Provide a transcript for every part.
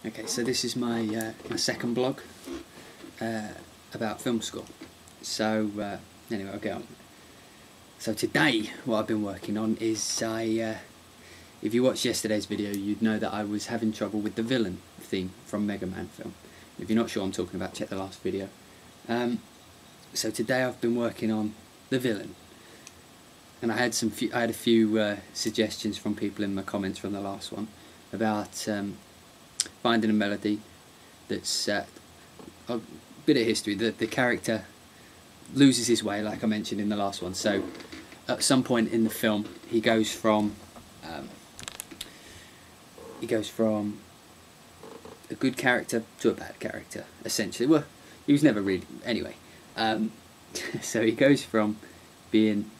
Okay, so this is my my second blog about film score. So anyway, I'll get on. So today, what I've been working on is if you watched yesterday's video, you'd know that I was having trouble with the villain theme from Mega Man film. If you're not sure what I'm talking about, check the last video. So today I've been working on the villain, and I had a few suggestions from people in the comments from the last one about finding a melody that's a bit of history. The character loses his way, like I mentioned in the last one. So at some point in the film, he goes from a good character to a bad character, essentially. Well, he was never really, anyway. So he goes from being,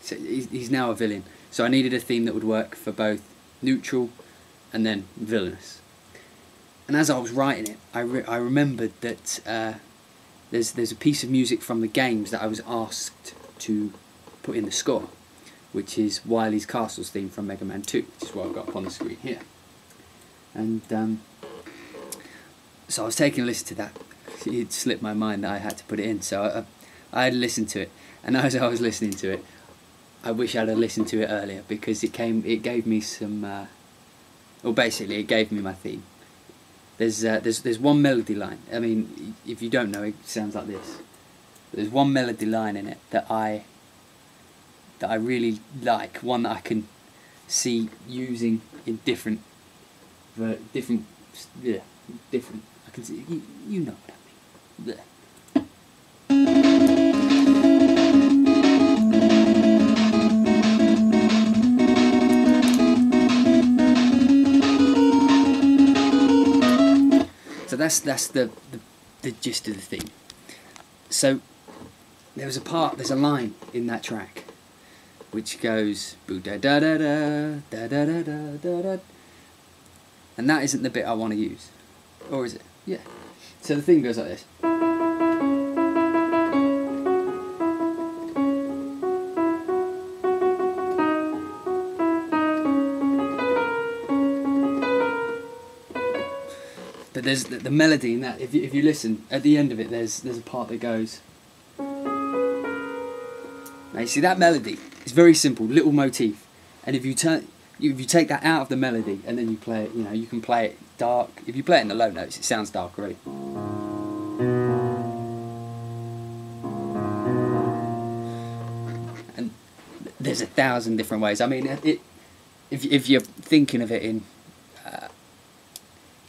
so he's now a villain. So I needed a theme that would work for both neutral and then villainous. And as I was writing it, I remembered that there's a piece of music from the games that I was asked to put in the score, which is Wily's Castle's theme from Mega Man 2, which is what I've got up on the screen here. And so I was taking a listen to that. It slipped my mind that I had to put it in, so I had listened to it. And as I was listening to it, I wish I'd have listened to it earlier, because it gave me some. Well, basically, it gave me my theme. There's one melody line. I mean, if you don't know, it sounds like this. There's one melody line in it that I really like. One that I can see using in different. I can see. You know what I mean. There. So that's the gist of the theme. So there's a line in that track which goes boo da da da da da da da da da da, and that isn't the bit I want to use, or is it? Yeah. So the theme goes like this. But there's the melody in that. If you listen at the end of it, there's a part that goes. Now you see that melody? It's very simple, little motif. And if you take that out of the melody and then you play it, you can play it dark. If you play it in the low notes, it sounds dark already. And there's 1,000 different ways. I mean, if you're thinking of it in.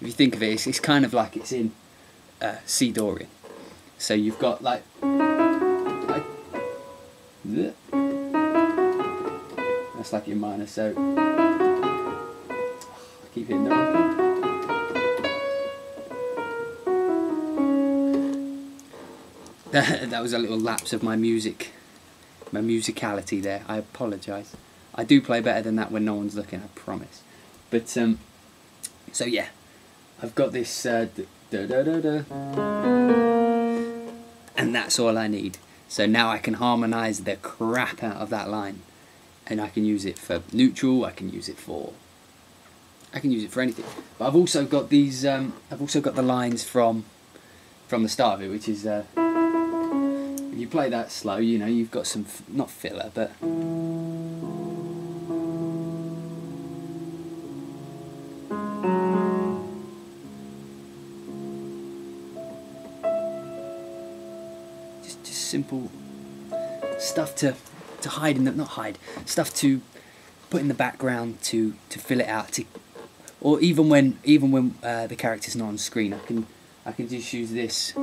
If you think of it, it's kind of like it's in C Dorian. So you've got like that's like in minor. So I keep hitting the wrong thing. That was a little lapse of my musicality there. I apologise. I do play better than that when no one's looking, I promise. But so yeah. I've got this da da da da, and that's all I need. So now I can harmonise the crap out of that line, and I can use it for neutral. I can use it for anything. But I've also got these. I've also got the lines from the start of it, which is if you play that slow, you've got some not filler, but. Simple stuff to hide in the stuff to put in the background to fill it out, or even when the character's not on screen, I can just use this.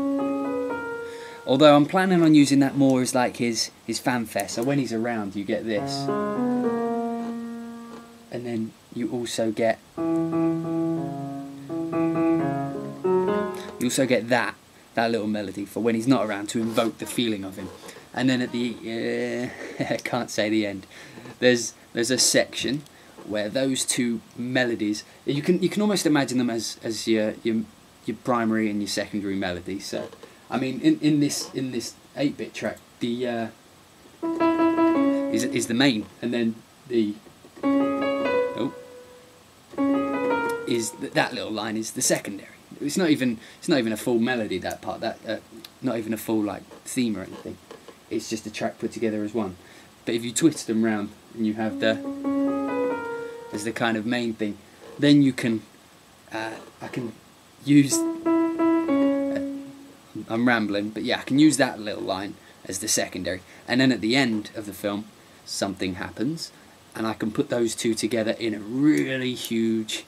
Although I'm planning on using that more as like his fanfare. So when he's around, you get this, and then you also get that little melody for when he's not around, to invoke the feeling of him. And then at the I can't say the end. There's a section where those two melodies, you can almost imagine them as your primary and your secondary melody. So I mean, in this 8-bit track, the is the main, and then the is that little line is the secondary. It's not even a full melody, that part, that not even a full like theme or anything. It's just a track put together as one. But if you twist them round and you have as the kind of main thing, then you can I can use I'm rambling, but yeah, I can use that little line as the secondary, and then at the end of the film something happens and I can put those two together in a really huge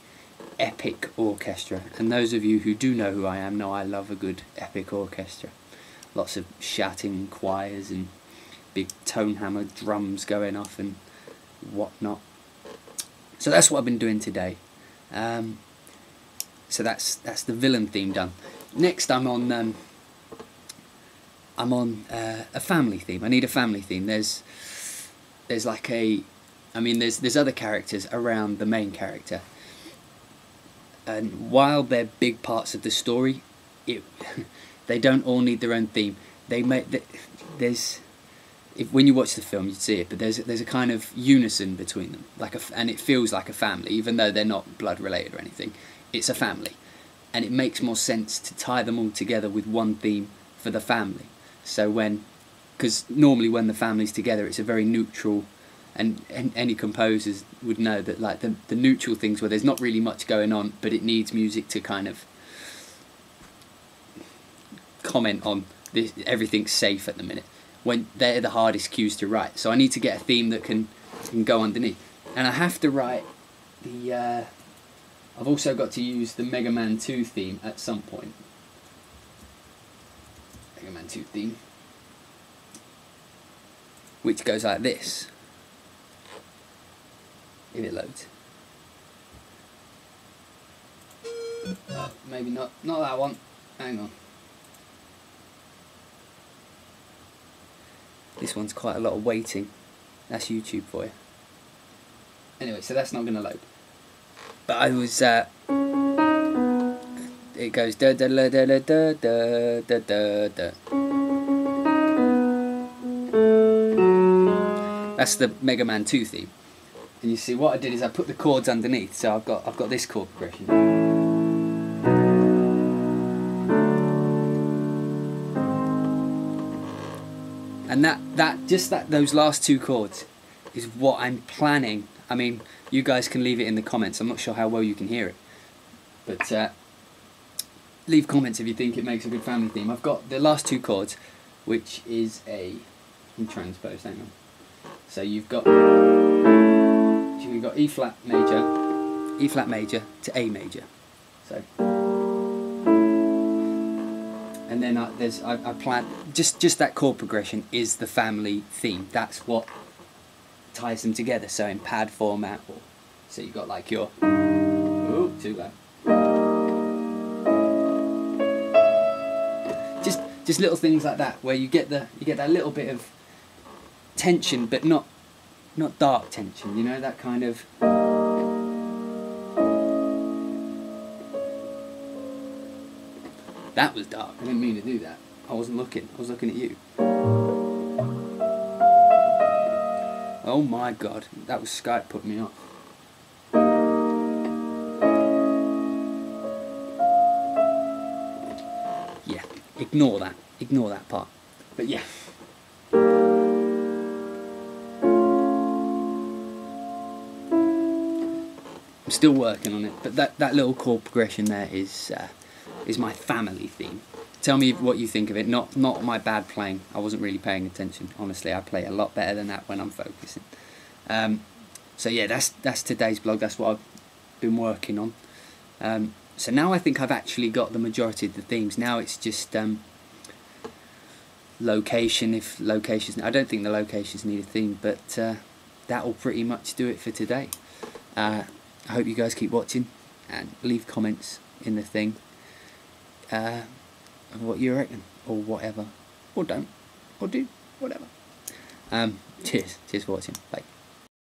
epic orchestra. And those of you who do know who I am know I love a good epic orchestra. Lots of shouting choirs and big tone hammer drums going off and whatnot. So that's what I've been doing today. So that's the villain theme done. Next I'm on a family theme. I need a family theme. There's like there's other characters around the main character, and while they're big parts of the story, they don't all need their own theme. When you watch the film you'd see it, but there's a kind of unison between them, and it feels like a family, even though they're not blood related or anything. It's a family, and it makes more sense to tie them all together with one theme for the family. So because normally when the family's together, it's a very neutral, and any composers would know that, like the neutral things where there's not really much going on, but it needs music to kind of comment on this, everything's safe at the minute, when they're the hardest cues to write. So I need to get a theme that can go underneath, and I have to write the I've also got to use the Mega Man 2 theme at some point. Mega Man 2 theme, which goes like this, if it loads. Oh, maybe not that one, hang on. This one's quite a lot of waiting. That's YouTube for you. Anyway, so that's not going to load. But I was, it goes da da da da da da da da da. That's the Mega Man 2 theme. And you see what I did is I put the chords underneath. So I've got this chord progression. And those last two chords is what I'm planning. I mean, you guys can leave it in the comments. I'm not sure how well you can hear it, but leave comments if you think it makes a good family theme. I've got the last two chords, which is transpose. Hang on. So you've got E flat major to A major. So. And then I plan just that chord progression is the family theme. That's what ties them together. So in pad format, so you've got like your too low. Just little things like that where you get that little bit of tension, but not dark tension. You know, that kind of. That was dark. I didn't mean to do that. I wasn't looking. I was looking at you. Oh my god. That was Skype putting me off. Yeah. Ignore that. Ignore that part. But yeah. I'm still working on it. But that little chord progression there is my family theme. Tell me what you think of it. Not my bad playing. I wasn't really paying attention. Honestly, I play a lot better than that when I'm focusing. So yeah, that's today's vlog. That's what I've been working on. So now I think I've actually got the majority of the themes. Now it's just location. If locations, I don't think the locations need a theme, but that will pretty much do it for today. I hope you guys keep watching and leave comments in the thing. Of what you reckon, or whatever, or don't, or do, whatever. Cheers for watching, bye.